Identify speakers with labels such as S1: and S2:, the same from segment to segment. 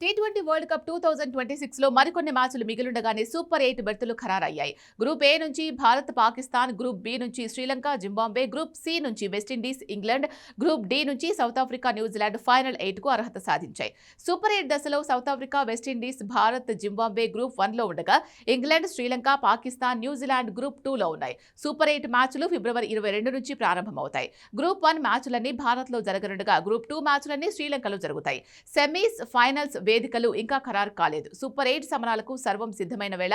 S1: T20 world cup 2026లో మరికొన్ని మ్యాచ్లు మిగిలుండగానే super 8 బెర్తులు ఖరారయ్యాయి. Group A నుంచి భారత్ పాకిస్తాన్, గ్రూప్ బి నుంచి శ్రీలంక జింబాబ్వే, గ్రూప్ సి నుంచి వెస్టిండీస్ ఇంగ్లాండ్, గ్రూప్ డి నుంచి సౌత్ ఆఫ్రికా న్యూజిలాండ్ ఫైనల్ 8కు అర్హత సాధించాయి. సూపర్ 8 దశలో South Africa, West Indies, Bharat, Zimbabwe group 1లో ఉండగా England, Sri Lanka, Pakistan, New Zealand group 2లో ఉన్నాయి. సూపర్ 8 మ్యాచ్లు ఫిబ్రవరి 22 నుంచి ప్రారంభమవుతాయి. గ్రూప్ 1 మ్యాచ్లన్నీ భారత్లో జరగనుండగా గ్రూప్ 2 మ్యాచ్లన్నీ శ్రీలంకలో జరుగుతాయి. సెమీస్, ఫైనల్స్ వేదికలు ఇంకా ఖరారు కాలేదు. సూపర్ 8 సమరాలకు సర్వం సిద్ధమైన వేళ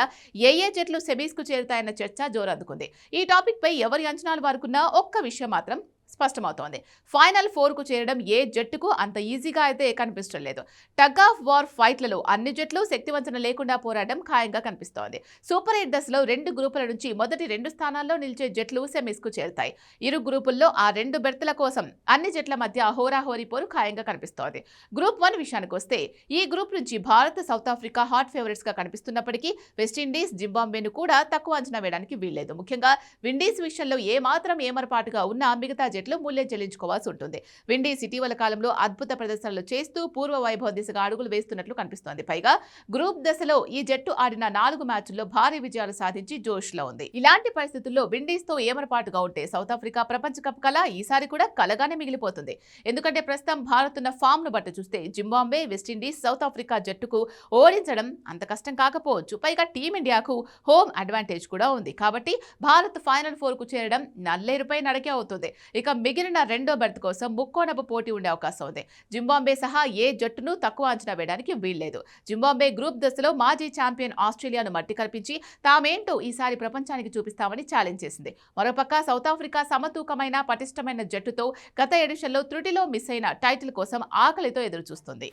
S1: ఏ జట్లు సెమీస్ కు చేరుతాయన్న చర్చ జోరందుకుంది. ఈ టాపిక్ పై ఎవరి అంచనాలు వారుకున్నా ఒక్క విషయం మాత్రం స్పష్టమవుతోంది. ఫైనల్ 4కు చేరడం ఏ జట్టుకు అంత ఈజీగా అయితే కనిపించడం లేదు. టగ్ ఆఫ్ వార్ ఫైట్లలో అన్ని జట్లు శక్తివంచన లేకుండా పోరాటం ఖాయంగా కనిపిస్తోంది. సూపర్ 8 దశలో 2 గ్రూపుల నుంచి మొదటి 2 స్థానాల్లో నిలిచే జట్లు సెమీస్కు చేరుతాయి. ఇరు గ్రూపుల్లో ఆ 2 బెర్తుల కోసం అన్ని జట్ల మధ్య హోరాహోరీ పోరు ఖాయంగా కనిపిస్తోంది. గ్రూప్ 1 విషయానికి వస్తే ఈ గ్రూప్ నుంచి Bharat, south Africa hot favourites గా కనిపిస్తున్నప్పటికీ వెస్టిండీస్, జింబాబ్వేను కూడా తక్కువ అంచనా వేయడానికి వీల్లేదు. ముఖ్యంగా విండీస్ విషయంలో ఏమాత్రం ఏమరపాటుగా ఉన్నా మిగతా జట్లు మూల్యం చెల్లించుకోవాల్సి ఉంటుంది. విండీస్ ఇటీవల కాలంలో అద్భుత ప్రదర్శనలు చేస్తూ పూర్వ వైభవ దిశగా అడుగులు వేస్తున్నట్లు కనిపిస్తోంది. పైగా గ్రూప్ దశలో ఈ జట్టు ఆడిన 4 మ్యాచ్ల్లో భారీ విజయాలు సాధించి జోష్లో ఉంది. ఇలాంటి పరిస్థితుల్లో విండీస్ తో ఏమరపాటుగా ఉంటే సౌత్ ఆఫ్రికా ప్రపంచ కప్ కల ఈసారి కూడా కలగానే మిగిలిపోతుంది. ఎందుకంటే ప్రస్తుతం భారత్ ఉన్న ఫామ్ ను బట్టి చూస్తే జింబాబ్వే, వెస్టిండీస్, సౌత్ ఆఫ్రికా జట్టుకు ఓడించడం అంత కష్టం కాకపోవచ్చు. పైగా టీమిండియాకు హోమ్ అడ్వాంటేజ్ కూడా ఉంది. కాబట్టి భారత్ ఫైనల్ 4కు చేరడం నల్లేరుపై నడకే అవుతుంది. ఇక మిగిలిన 2వ బెర్త్ కోసం ముక్కోనపు పోటీ ఉండే అవకాశం ఉంది. జింబాబ్వే సహా ఏ జట్టును తక్కువ అంచనా వేయడానికి వీల్లేదు. జింబాబ్వే గ్రూప్ దశలో మాజీ ఛాంపియన్ ఆస్ట్రేలియాను మట్టి కల్పించి తామేంటో ఈసారి ప్రపంచానికి చూపిస్తామని ఛాలెంజ్ చేసింది. మరోపక్క సౌత్ ఆఫ్రికా సమతూకమైన పటిష్టమైన జట్టుతో గత ఎడిషన్లో త్రుటిలో మిస్ అయిన టైటిల్ కోసం ఆకలితో ఎదురుచూస్తుంది.